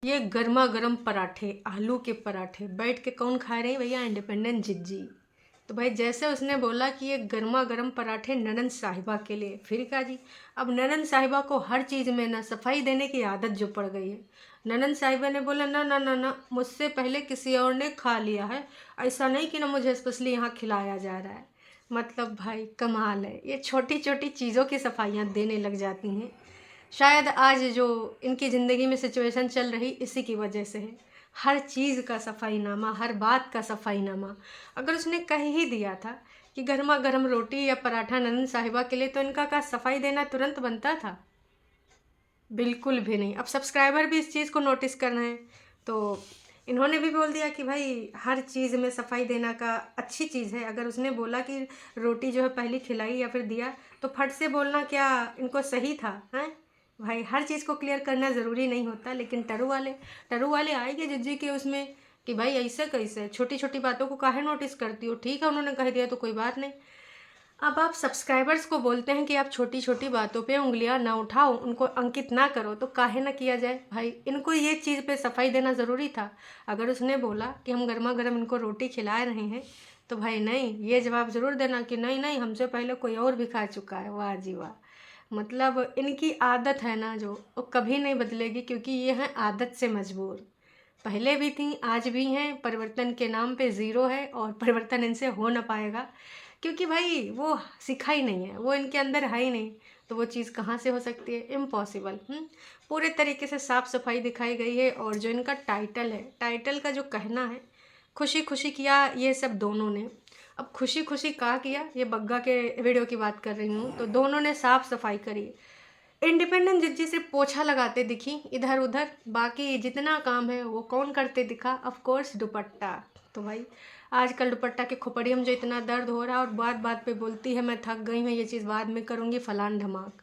ये गर्मा गर्म पराठे, आलू के पराठे बैठ के कौन खा रहे हैं भैया? इंडिपेंडेंट जिज्जी। तो भाई जैसे उसने बोला कि ये गर्मा गर्म पराठे ननंद साहिबा के लिए, फिर क्या जी, अब ननंद साहिबा को हर चीज़ में ना सफाई देने की आदत जो पड़ गई है। ननंद साहिबा ने बोला ना ना ना ना, मुझसे पहले किसी और ने खा लिया है, ऐसा नहीं कि ना मुझे स्पेशली यहाँ खिलाया जा रहा है। मतलब भाई कमाल है, ये छोटी छोटी चीज़ों की सफाइयाँ देने लग जाती हैं। शायद आज जो इनकी ज़िंदगी में सिचुएशन चल रही इसी की वजह से है। हर चीज़ का सफाईनामा, हर बात का सफाईनामा। अगर उसने कह ही दिया था कि गर्मा गर्म रोटी या पराठा नंदन साहिबा के लिए, तो इनका का सफाई देना तुरंत बनता था? बिल्कुल भी नहीं। अब सब्सक्राइबर भी इस चीज़ को नोटिस कर रहे हैं, तो इन्होंने भी बोल दिया कि भाई हर चीज़ में सफाई देना का अच्छी चीज़ है। अगर उसने बोला कि रोटी जो है पहले खिलाई या फिर दिया, तो फट से बोलना क्या इनको सही था? हैं भाई, हर चीज़ को क्लियर करना ज़रूरी नहीं होता। लेकिन टरू वाले आएंगे जिज्जी के उसमें कि भाई ऐसे कैसे, छोटी छोटी बातों को काहे नोटिस करती हो? ठीक है, उन्होंने कह दिया तो कोई बात नहीं। अब आप सब्सक्राइबर्स को बोलते हैं कि आप छोटी छोटी बातों पे उंगलियां ना उठाओ, उनको अंकित ना करो, तो काहे ना किया जाए भाई? इनको ये चीज़ पे सफाई देना ज़रूरी था। अगर उसने बोला कि हम गर्मा गर्म इनको रोटी खिला रहे हैं, तो भाई नहीं, ये जवाब ज़रूर देना कि नहीं नहीं, हमसे पहले कोई और भी खा चुका है। वाह जी वाह। मतलब इनकी आदत है ना जो, वो कभी नहीं बदलेगी, क्योंकि ये हैं आदत से मजबूर। पहले भी थी, आज भी हैं, परिवर्तन के नाम पे ज़ीरो है, और परिवर्तन इनसे हो ना पाएगा, क्योंकि भाई वो सीखा ही नहीं है, वो इनके अंदर है ही नहीं। तो वो चीज़ कहाँ से हो सकती है? इम्पॉसिबल। पूरे तरीके से साफ सफाई दिखाई गई है। और जो इनका टाइटल है, टाइटल का जो कहना है, खुशी खुशी किया ये सब दोनों ने। अब खुशी खुशी कहा किया, ये बग्गा के वीडियो की बात कर रही हूँ, तो दोनों ने साफ सफाई करी। इंडिपेंडेंट जज्जी से पोछा लगाते दिखी इधर उधर, बाकी जितना काम है वो कौन करते दिखा? ऑफ कोर्स दुपट्टा। तो भाई आजकल दुपट्टा के खोपड़ियों में जो इतना दर्द हो रहा है, और बात बात पे बोलती है मैं थक गई हूँ, ये चीज़ बाद में करूँगी, फलान धमाक।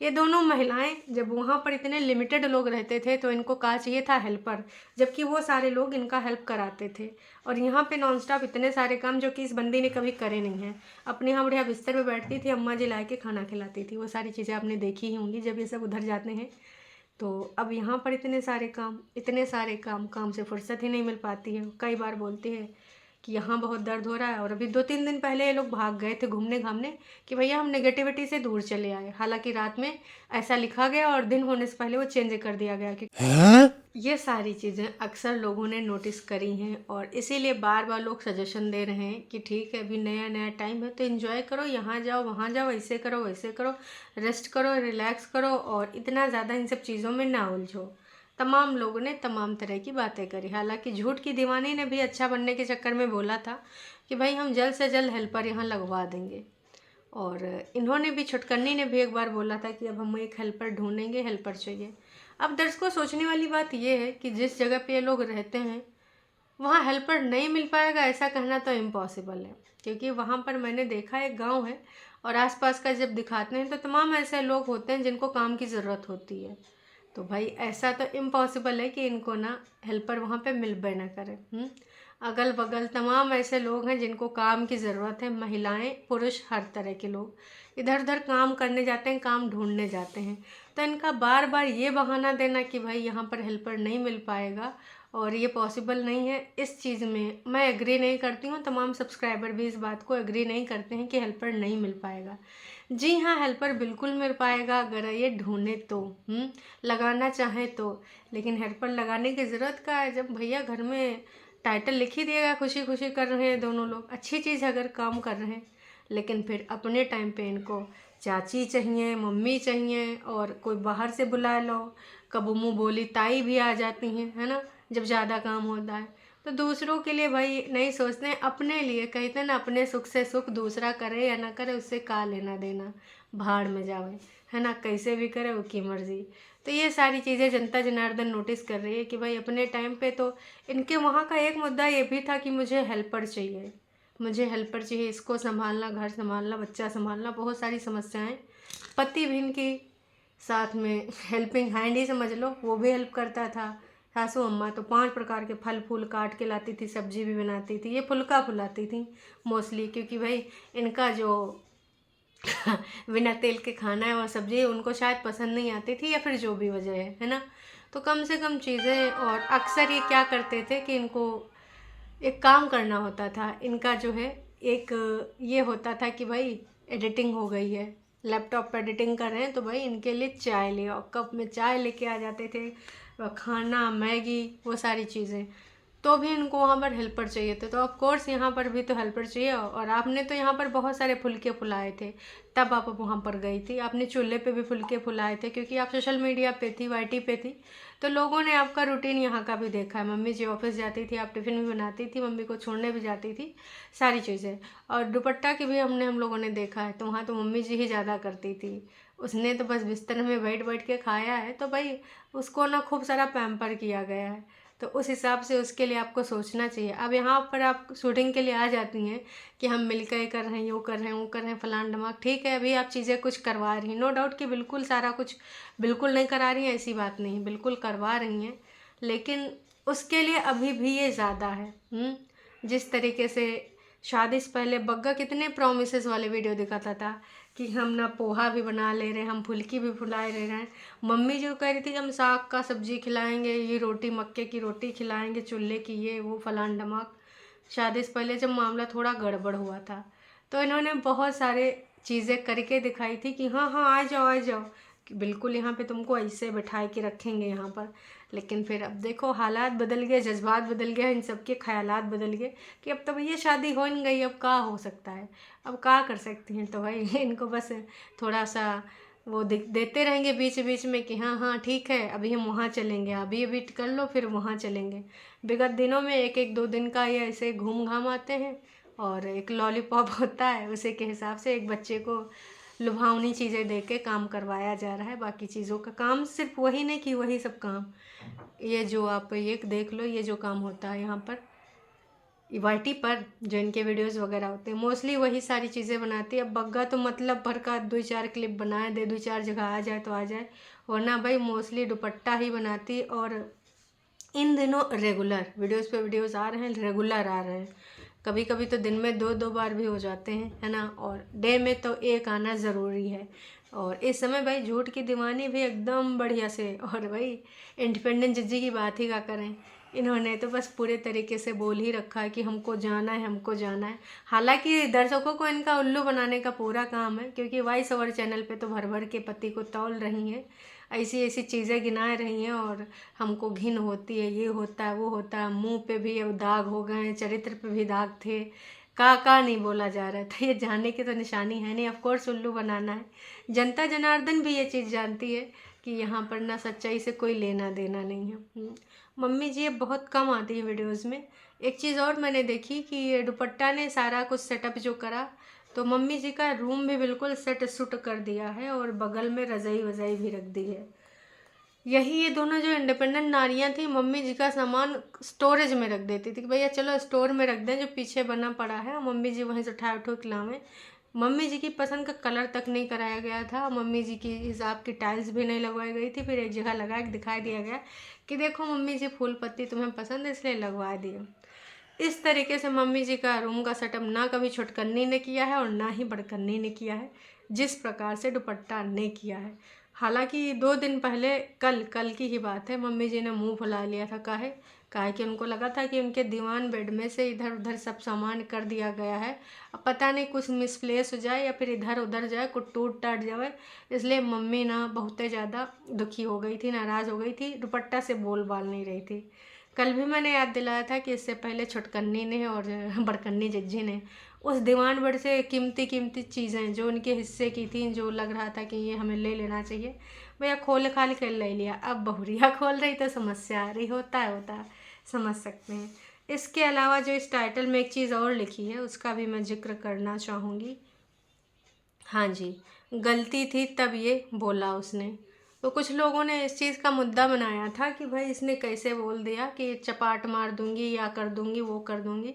ये दोनों महिलाएं जब वहाँ पर इतने लिमिटेड लोग रहते थे, तो इनको कहा चाहिए था हेल्पर, जबकि वो सारे लोग इनका हेल्प कराते थे। और यहाँ पे नॉन स्टॉप इतने सारे काम जो कि इस बंदी ने कभी करे नहीं हैं। अपने यहाँ बढ़िया बिस्तर पे बैठती थी, अम्मा जी ला के खाना खिलाती थी, वो सारी चीज़ें आपने देखी ही होंगी जब ये सब उधर जाते हैं। तो अब यहाँ पर इतने सारे काम, इतने सारे काम, काम से फुर्सत ही नहीं मिल पाती है। कई बार बोलती है कि यहाँ बहुत दर्द हो रहा है, और अभी 2-3 दिन पहले ये लोग भाग गए थे घूमने घामने कि भैया हम नेगेटिविटी से दूर चले आए। हालांकि रात में ऐसा लिखा गया और दिन होने से पहले वो चेंज कर दिया गया कि ये सारी चीज़ें अक्सर लोगों ने नोटिस करी हैं, और इसीलिए बार बार लोग सजेशन दे रहे हैं कि ठीक है, अभी नया नया टाइम है तो इन्जॉय करो, यहाँ जाओ वहाँ जाओ, ऐसे करो वैसे करो, रेस्ट करो, रिलैक्स करो, और इतना ज़्यादा इन सब चीज़ों में ना उलझो। तमाम लोगों ने तमाम तरह की बातें करी। हालांकि झूठ की दीवानी ने भी अच्छा बनने के चक्कर में बोला था कि भाई हम जल्द से जल्द हेल्पर यहाँ लगवा देंगे। और इन्होंने भी, छुटकन्नी ने भी एक बार बोला था कि अब हम एक हेल्पर ढूंढेंगे, हेल्पर चाहिए। अब दर्शकों, सोचने वाली बात यह है कि जिस जगह पे ये लोग रहते हैं वहाँ हेल्पर नहीं मिल पाएगा, ऐसा कहना तो इम्पॉसिबल है। क्योंकि वहाँ पर मैंने देखा एक गांव है, और आसपास का जब दिखाते हैं तो तमाम ऐसे लोग होते हैं जिनको काम की ज़रूरत होती है। तो भाई ऐसा तो इम्पॉसिबल है कि इनको ना हेल्पर वहाँ पे मिलबे ना करे। अगल बगल तमाम ऐसे लोग हैं जिनको काम की ज़रूरत है, महिलाएं पुरुष हर तरह के लोग इधर उधर काम करने जाते हैं, काम ढूंढने जाते हैं। तो इनका बार बार ये बहाना देना कि भाई यहाँ पर हेल्पर नहीं मिल पाएगा और ये पॉसिबल नहीं है, इस चीज़ में मैं एग्री नहीं करती हूँ। तमाम सब्सक्राइबर भी इस बात को एग्री नहीं करते हैं कि हेल्पर नहीं मिल पाएगा। जी हाँ, हेल्पर बिल्कुल मिल पाएगा अगर ये ढूंढे तो, लगाना चाहे तो। लेकिन हेल्पर लगाने की ज़रूरत का है जब भैया घर में टाइटल लिख ही दिएगा, खुशी खुशी कर रहे हैं दोनों लोग, अच्छी चीज़ है अगर काम कर रहे हैं। लेकिन फिर अपने टाइम पे इनको चाची चाहिए, मम्मी चाहिए, और कोई बाहर से बुला लो, कब मुँह बोली ताई भी आ जाती हैं, है ना, जब ज़्यादा काम होता है। तो दूसरों के लिए भाई नहीं सोचते हैं, अपने लिए। कहते हैं ना, अपने सुख से सुख दूसरा करे या ना करे उससे का लेना देना, भाड़ में जावे, है ना, कैसे भी करे उसकी मर्जी। तो ये सारी चीज़ें जनता जनार्दन नोटिस कर रही है कि भाई अपने टाइम पे तो इनके वहाँ का एक मुद्दा ये भी था कि मुझे हेल्पर चाहिए, मुझे हेल्पर चाहिए, इसको संभालना, घर संभालना, बच्चा संभालना, बहुत सारी समस्याएं। पति भी इनकी साथ में हेल्पिंग हैंड ही समझ लो, वो भी हेल्प करता था। सासू अम्मा तो 5 प्रकार के फल फूल काट के लाती थी, सब्जी भी बनाती थी, ये फुल्का फुलाती थी मोस्टली, क्योंकि भाई इनका जो बिना तेल के खाना है और सब्जी उनको शायद पसंद नहीं आती थी, या फिर जो भी वजह है ना। तो कम से कम चीज़ें। और अक्सर ये क्या करते थे कि इनको एक काम करना होता था, इनका जो है एक ये होता था कि भाई एडिटिंग हो गई है, लैपटॉप पर एडिटिंग कर रहे हैं तो भाई इनके लिए चाय ले आओ, कप में चाय लेके आ जाते थे, खाना, मैगी, वो सारी चीज़ें। तो भी इनको वहाँ पर हेल्पर चाहिए थे, तो ऑफ कोर्स यहाँ पर भी तो हेल्पर चाहिए। और आपने तो यहाँ पर बहुत सारे फुलके फुलाए थे, तब आप वहाँ पर गई थी, आपने चूल्हे पे भी फुलके फुलाए थे क्योंकि आप सोशल मीडिया पे थी, वाईटी पे थी, तो लोगों ने आपका रूटीन यहाँ का भी देखा है। मम्मी जी ऑफिस जाती थी, आप टिफ़िन भी बनाती थी, मम्मी को छोड़ने भी जाती थी, सारी चीज़ें। और दुपट्टा की भी हम लोगों ने देखा है, तो वहाँ तो मम्मी जी ही ज़्यादा करती थी। उसने तो बस बिस्तर में बैठ बैठ के खाया है, तो भाई उसको ना खूब सारा पैम्पर किया गया है, तो उस हिसाब से उसके लिए आपको सोचना चाहिए। अब यहाँ पर आप शूटिंग के लिए आ जाती हैं कि हम मिलकर ये कर रहे हैं, यो कर रहे हैं, वो कर रहे हैं, फलान ढमाक, ठीक है, अभी आप चीज़ें कुछ करवा रही हैं, नो डाउट कि बिल्कुल सारा कुछ बिल्कुल नहीं करा रही हैं, ऐसी बात नहीं, बिल्कुल करवा रही हैं, लेकिन उसके लिए अभी भी ये ज़्यादा है। जिस तरीके से शादी से पहले बग्गा कितने प्रोमिसेस वाले वीडियो दिखाता था कि हम ना पोहा भी बना ले रहे हैं, हम फुल्की भी फुलाए ले रहे हैं। मम्मी जो कह रही थी कि हम साग का सब्जी खिलाएंगे, ये रोटी मक्के की रोटी खिलाएंगे, चूल्हे की ये वो फलान ढमाक। शादी से पहले जब मामला थोड़ा गड़बड़ हुआ था, तो इन्होंने बहुत सारे चीज़ें करके दिखाई थी कि हाँ हाँ आ जाओ आ जाओ, कि बिल्कुल यहाँ पे तुमको ऐसे बिठाए के रखेंगे यहाँ पर। लेकिन फिर अब देखो हालात बदल गए, जज्बात बदल गए, इन सब के ख्यालात बदल गए कि अब तो भैया शादी हो नहीं गई, अब क्या हो सकता है, अब क्या कर सकती हैं। तो भाई इनको बस थोड़ा सा वो देते रहेंगे बीच बीच में कि हाँ हाँ ठीक है, अभी हम वहाँ चलेंगे, अभी अभी कर लो फिर वहाँ चलेंगे। विगत दिनों में एक एक 2 दिन का ये ऐसे घूम घाम आते हैं, और एक लॉलीपॉप होता है, उसी के हिसाब से एक बच्चे को लुभावनी चीज़ें दे के काम करवाया जा रहा है। बाकी चीज़ों का काम सिर्फ वही नहीं कि वही सब काम, ये जो आप ये देख लो, ये जो काम होता है यहाँ पर वाईटी पर, जो इनके वीडियोस वगैरह होते हैं, मोस्टली वही सारी चीज़ें बनाती है। अब बग्गा तो मतलब भर का 2-4 क्लिप बनाए दे, 2-4 जगह आ जाए तो आ जाए, वरना भाई मोस्टली दुपट्टा ही बनाती। और इन दिनों रेगुलर वीडियोस पे वीडियोस आ रहे हैं, रेगुलर आ रहे हैं, कभी कभी तो दिन में 2-2 बार भी हो जाते हैं, है ना, और डे में तो एक आना ज़रूरी है। और इस समय भाई झूठ की दीवानी भी एकदम बढ़िया से। और भाई इंडिपेंडेंट जिज्जी की बात ही क्या करें, इन्होंने तो बस पूरे तरीके से बोल ही रखा है कि हमको जाना है, हमको जाना है। हालांकि दर्शकों को इनका उल्लू बनाने का पूरा काम है, क्योंकि वॉइस ओवर चैनल पे तो भर भर के पति को तौल रही हैं, ऐसी ऐसी चीज़ें गिना रही हैं, और हमको घिन होती है, ये होता है, वो होता है, मुंह पे भी अब दाग हो गए हैं, चरित्र पे भी दाग थे, का नहीं बोला जा रहा था, ये जाने की तो निशानी है नहीं, ऑफ कोर्स उल्लू बनाना है। जनता जनार्दन भी ये चीज़ जानती है कि यहाँ पर ना सच्चाई से कोई लेना देना नहीं है। मम्मी जी ये बहुत कम आती है वीडियोज़ में। एक चीज़ और मैंने देखी कि ये दुपट्टा ने सारा कुछ सेटअप जो करा, तो मम्मी जी का रूम भी बिल्कुल सेट सूट कर दिया है, और बगल में रज़ाई वज़ाई भी रख दी है। यही ये दोनों जो इंडिपेंडेंट नारियां थी, मम्मी जी का सामान स्टोरेज में रख देती थी कि भैया चलो स्टोर में रख दें, जो पीछे बना पड़ा है मम्मी जी वहीं से उठा उठो के लावें। मम्मी जी की पसंद का कलर तक नहीं कराया गया था, मम्मी जी की हिसाब की टाइल्स भी नहीं लगवाई गई थी, फिर एक जगह लगा के दिखाई दिया गया कि देखो मम्मी जी फूल पत्ती तुम्हें पसंद है इसलिए लगवा दिए। इस तरीके से मम्मी जी का रूम का सेटअप ना कभी छोटकन्नी ने किया है और ना ही बड़कन्नी ने किया है, जिस प्रकार से दुपट्टा ने किया है। हालांकि 2 दिन पहले, कल की ही बात है, मम्मी जी ने मुंह फुला लिया था। काहे कि उनको लगा था कि उनके दीवान बेड में से इधर उधर सब सामान कर दिया गया है, अब पता नहीं कुछ मिसप्लेस हो जाए या फिर इधर उधर जाए, कुछ टूट टाट जाए, इसलिए मम्मी ना बहुत ज़्यादा दुखी हो गई थी, नाराज़ हो गई थी, दुपट्टा से बोल बाल नहीं रही थी। कल भी मैंने याद दिलाया था कि इससे पहले छुटकन्नी ने और बड़कन्नी जिज्जी ने उस दीवान भर से कीमती कीमती चीज़ें जो उनके हिस्से की थी, जो लग रहा था कि ये हमें ले लेना चाहिए, भैया खोल खाल कर ले लिया। अब बहुरिया खोल रही तो समस्या आ रही, होता है, समझ सकते हैं। इसके अलावा जो इस टाइटल में एक चीज़ और लिखी है, उसका भी मैं जिक्र करना चाहूँगी। हाँ जी, गलती थी तब ये बोला उसने। तो कुछ लोगों ने इस चीज़ का मुद्दा बनाया था कि भाई इसने कैसे बोल दिया कि चपाट मार दूंगी, या कर दूंगी, वो कर दूंगी।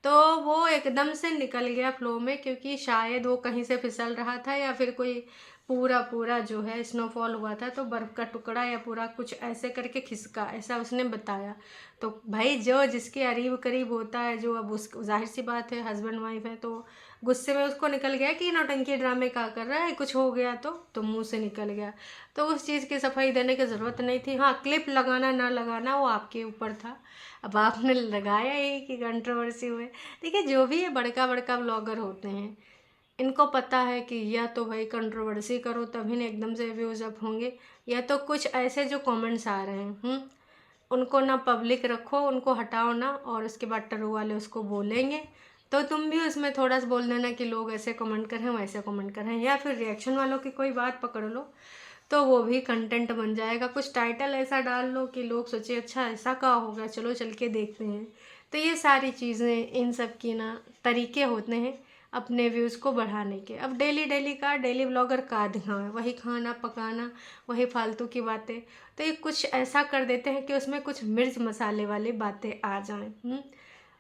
तो वो एकदम से निकल गया फ्लो में, क्योंकि शायद वो कहीं से फिसल रहा था, या फिर कोई पूरा पूरा जो है स्नोफॉल हुआ था, तो बर्फ़ का टुकड़ा या पूरा कुछ ऐसे करके खिसका, ऐसा उसने बताया। तो भाई जो जिसके करीब करीब होता है, जो अब उस जाहिर सी बात है हस्बैंड वाइफ है, तो गुस्से में उसको निकल गया कि नौटंकी ड्रामे क्या कर रहा है, कुछ हो गया तो मुंह से निकल गया। तो उस चीज़ की सफाई देने की ज़रूरत नहीं थी। हाँ, क्लिप लगाना ना लगाना वो आपके ऊपर था, अब आपने लगाया ही कि कंट्रोवर्सी हुए। देखिए जो भी है, बड़का बड़का ब्लॉगर होते हैं, इनको पता है कि या तो भाई कंट्रोवर्सी करो तभी ना एकदम से व्यूज़ अप होंगे, या तो कुछ ऐसे जो कमेंट्स आ रहे हैं उनको ना पब्लिक रखो, उनको हटाओ ना, और उसके बाद टरू वाले उसको बोलेंगे तो तुम भी उसमें थोड़ा सा बोल देना कि लोग ऐसे कमेंट कर रहे हैं वैसे कमेंट कर रहे हैं, या फिर रिएक्शन वालों की कोई बात पकड़ लो तो वो भी कंटेंट बन जाएगा। कुछ टाइटल ऐसा डाल लो कि लोग सोचे अच्छा ऐसा क्या हो गया, चलो चल के देखते हैं। तो ये सारी चीज़ें, इन सब की ना तरीके होते हैं अपने व्यूज़ को बढ़ाने के। अब डेली डेली का डेली व्लॉगर का दिखाएं, वही खाना पकाना, वही फालतू की बातें, तो ये कुछ ऐसा कर देते हैं कि उसमें कुछ मिर्च मसाले वाली बातें आ जाएं।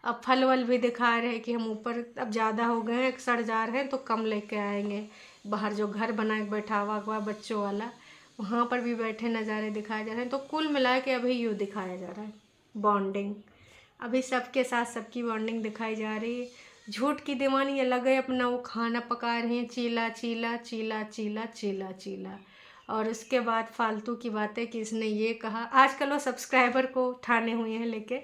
अब फल वल भी दिखा रहे हैं कि हम ऊपर अब ज़्यादा हो गए हैं, सड़ जा रहे हैं तो कम लेके आएंगे। बाहर जो घर बना के बैठा हुआ बच्चों वाला, वहाँ पर भी बैठे नज़ारे दिखाए जा रहे हैं। तो कुल मिला के अभी यूँ दिखाया जा रहा है बॉन्डिंग, अभी सबके साथ सबकी बॉन्डिंग दिखाई जा रही है। झूठ की दीवानी अलग है अपना, वो खाना पका रहे हैं चीला चीला चीला चीला चीला चीला, और उसके बाद फालतू की बातें कि इसने ये कहा। आजकल वो सब्सक्राइबर को ठाने हुए हैं लेके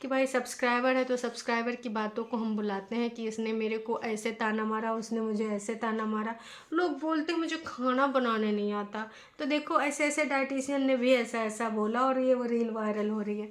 कि भाई सब्सक्राइबर है तो सब्सक्राइबर की बातों को हम बुलाते हैं कि इसने मेरे को ऐसे ताना मारा, उसने मुझे ऐसे ताना मारा। लोग बोलते हैं मुझे खाना बनाने नहीं आता, तो देखो ऐसे ऐसे डाइटिशियन ने भी ऐसा ऐसा बोला और ये वो रील वायरल हो रही है।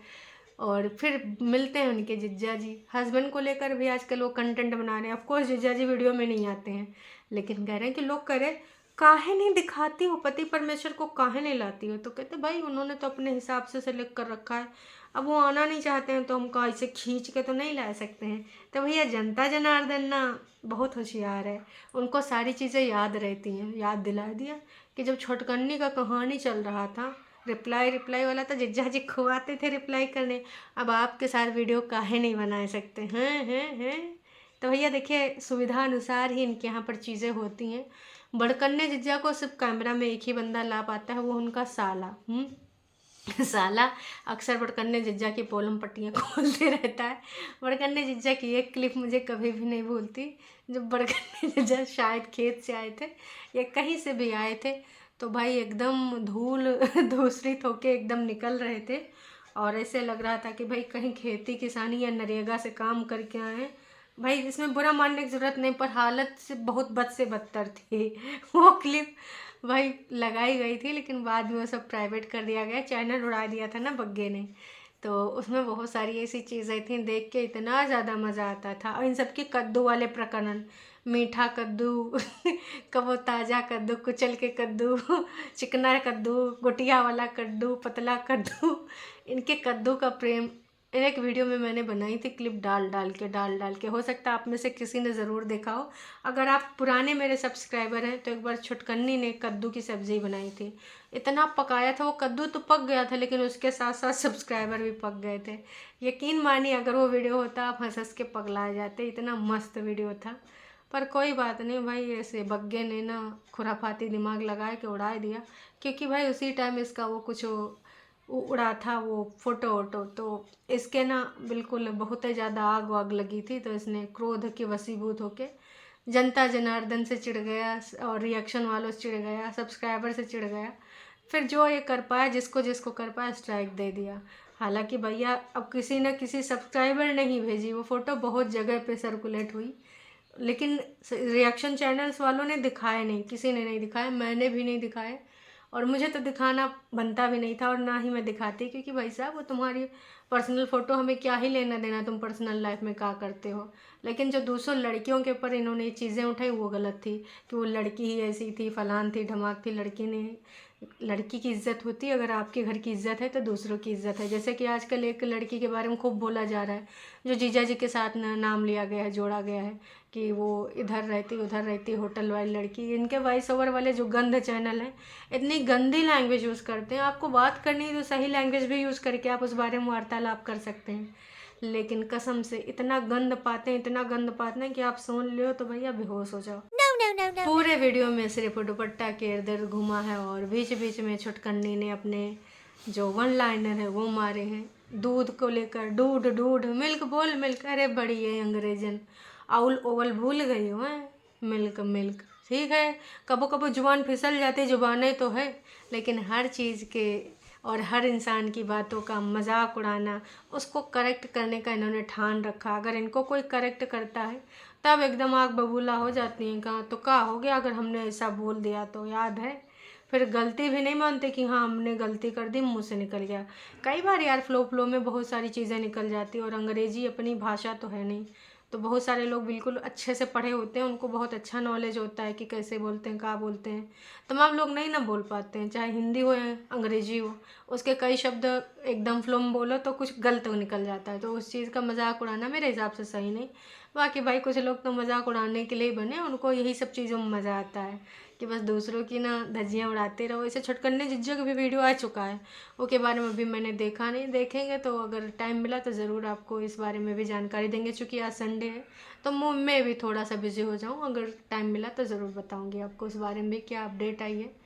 और फिर मिलते हैं उनके जिज्जा जी, हस्बैंड को लेकर भी आजकल वो कंटेंट बना रहे हैं। ऑफकोर्स जिज्जा जी वीडियो में नहीं आते हैं, लेकिन कह रहे हैं कि लोग कह रहे काहे नहीं दिखाती हो, पति परमेश्वर को काहे नहीं लाती हो। तो कहते भाई उन्होंने तो अपने हिसाब से सेलेक्ट कर रखा है, अब वो आना नहीं चाहते हैं तो हम कहाँ ऐसे खींच के तो नहीं ला सकते हैं। तो भैया जनता जनार्दन ना बहुत होशियार है, उनको सारी चीज़ें याद रहती हैं। याद दिला दिया कि जब छोटकन्नी का कहानी चल रहा था, रिप्लाई वाला, तो जिज्जा जी खुआते थे रिप्लाई करने। अब आपके साथ वीडियो काहे नहीं बना सकते हैं। तो भैया देखिए सुविधा अनुसार ही इनके यहाँ पर चीज़ें होती हैं। बड़कन्ने जिज्जा को सिर्फ कैमरा में एक ही बंदा ला पाता है, वो उनका साला। साला अक्सर बड़कन्ने जिज्जा की पोलम पट्टियाँ खोलते रहता है। बड़कन्ने जिज्जा की एक क्लिप मुझे कभी भी नहीं भूलती, जब बड़कन्ने जिज्जा शायद खेत से आए थे या कहीं से भी आए थे, तो भाई एकदम धूल धूसरित होके एकदम निकल रहे थे, और ऐसे लग रहा था कि भाई कहीं खेती किसानी या नरेगा से काम करके आए हैं। भाई इसमें बुरा मानने की ज़रूरत नहीं, पर हालत से बहुत बद से बदतर थी। वो क्लिप भाई लगाई गई थी, लेकिन बाद में वो सब प्राइवेट कर दिया गया, चैनल उड़ा दिया था ना बग्गे ने। तो उसमें बहुत सारी ऐसी चीज़ें थी, देख के इतना ज़्यादा मज़ा आता था। और इन सब के कद्दू वाले प्रकरण, मीठा कद्दू कब वो ताज़ा कद्दू, कुचल के कद्दू, चिकना कद्दू, गोटिया वाला कद्दू, पतला कद्दू, इनके कद्दू का प्रेम एक वीडियो में मैंने बनाई थी क्लिप डाल डाल के। हो सकता है आप में से किसी ने ज़रूर देखा हो। अगर आप पुराने मेरे सब्सक्राइबर हैं तो एक बार छुटकन्नी ने कद्दू की सब्ज़ी बनाई थी, इतना पकाया था वो कद्दू तो पक गया था, लेकिन उसके साथ साथ सब्सक्राइबर भी पक गए थे। यकीन मानिए अगर वो वीडियो होता आप हंस हंस के पगला जाते, इतना मस्त वीडियो था। पर कोई बात नहीं भाई, ऐसे बग्गे ने ना खुराफाती दिमाग लगा के उड़ा दिया, क्योंकि भाई उसी टाइम इसका वो कुछ उड़ा था वो फोटो वोटो, तो इसके ना बिल्कुल बहुत ही ज़्यादा आग वाग लगी थी। तो इसने क्रोध के वशीभूत होके जनता जनार्दन से चिढ़ गया, और रिएक्शन वालों से चिढ़ गया, सब्सक्राइबर से चिढ़ गया। फिर जो ये कर पाया, जिसको जिसको कर पाया स्ट्राइक दे दिया। हालांकि भैया अब किसी न किसी सब्सक्राइबर ने ही भेजी वो फ़ोटो, बहुत जगह पे सर्कुलेट हुई, लेकिन रिएक्शन चैनल्स वालों ने दिखाए नहीं, किसी ने नहीं दिखाया, मैंने भी नहीं दिखाए, और मुझे तो दिखाना बनता भी नहीं था, और ना ही मैं दिखाती, क्योंकि भाई साहब वो तुम्हारी पर्सनल फ़ोटो, हमें क्या ही लेना देना तुम पर्सनल लाइफ में क्या करते हो। लेकिन जो दूसरों लड़कियों के ऊपर इन्होंने ये चीज़ें उठाई वो गलत थी, कि वो लड़की ही ऐसी थी, फलान थी, ढमाक थी। लड़की ने, लड़की की इज्जत होती है, अगर आपके घर की इज्जत है तो दूसरों की इज्जत है। जैसे कि आजकल एक लड़की के बारे में खूब बोला जा रहा है, जो जीजा जी के साथ नाम लिया गया है, जोड़ा गया है, कि वो इधर रहती उधर रहती, होटल वाली लड़की। इनके वॉइस ओवर वाले जो गंद चैनल हैं, इतनी गंदी लैंग्वेज यूज़ करते हैं। आपको बात करनी है तो सही लैंग्वेज भी यूज़ करके आप उस बारे में वार्तालाप कर सकते हैं, लेकिन कसम से इतना गंद पाते हैं, इतना गंद पाते हैं कि आप सुन लो तो भैया बेहोश हो जाओ। पूरे वीडियो में सिर्फ दुपट्टा के इर्द गिर्द घुमा है और बीच बीच में छुटकन्नी ने अपने जो वन लाइनर है वो मारे हैं। दूध को लेकर दूध दूध, मिल्क बोल मिल्क, अरे बड़ी है अंग्रेजन, आउल ओवल भूल गई हो हैं, मिल्क मिल्क। ठीक है, कबो कबो जुबान फिसल जाती, जुबानें तो है, लेकिन हर चीज़ के और हर इंसान की बातों का मजाक उड़ाना, उसको करेक्ट करने का इन्होंने ठान रखा। अगर इनको कोई करेक्ट करता है तब एकदम आग बबूला हो जाती हैं। कहाँ तो क्या हो गया अगर हमने ऐसा बोल दिया तो, याद है फिर गलती भी नहीं मानते कि हाँ हमने गलती कर दी, मुँह से निकल गया। कई बार यार फ्लो में बहुत सारी चीज़ें निकल जाती और अंग्रेजी अपनी भाषा तो है नहीं, तो बहुत सारे लोग बिल्कुल अच्छे से पढ़े होते हैं, उनको बहुत अच्छा नॉलेज होता है कि कैसे बोलते हैं, क्या बोलते हैं। तमाम लोग नहीं ना बोल पाते हैं, चाहे हिंदी हो या अंग्रेजी हो, उसके कई शब्द एकदम फ्लो में बोलो तो कुछ गलत निकल जाता है, तो उस चीज़ का मजाक उड़ाना मेरे हिसाब से सही नहीं। बाकी भाई कुछ लोग तो मजाक उड़ाने के लिए ही बने, उनको यही सब चीज़ों में मज़ा आता है कि बस दूसरों की ना धज्जियाँ उड़ाते रहो। ऐसे छुटकन्ने जिज्जो का भी वीडियो आ चुका है, वो के बारे में अभी मैंने देखा नहीं, देखेंगे तो अगर टाइम मिला तो ज़रूर आपको इस बारे में भी जानकारी देंगे। चूँकि आज संडे है तो मैं भी थोड़ा सा बिजी हो जाऊँ, अगर टाइम मिला तो ज़रूर बताऊँगी आपको उस बारे में क्या अपडेट आई है।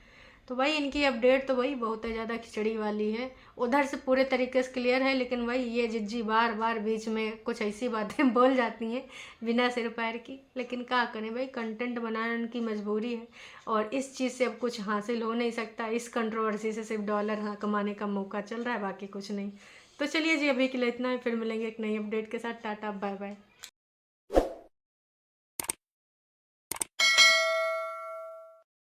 तो भाई इनकी अपडेट तो भाई बहुत ही ज़्यादा खिचड़ी वाली है, उधर से पूरे तरीके से क्लियर है, लेकिन भाई ये जिज्जी बार बार बीच में कुछ ऐसी बातें बोल जाती हैं बिना सिर पैर की। लेकिन क्या करें भाई, कंटेंट बनाना उनकी मजबूरी है और इस चीज़ से अब कुछ हासिल हो नहीं सकता। इस कंट्रोवर्सी से सिर्फ डॉलर हाँ कमाने का मौका चल रहा है, बाकी कुछ नहीं। तो चलिए जी, अभी के लिए इतना ही, फिर मिलेंगे एक नई अपडेट के साथ। Tata bye bye.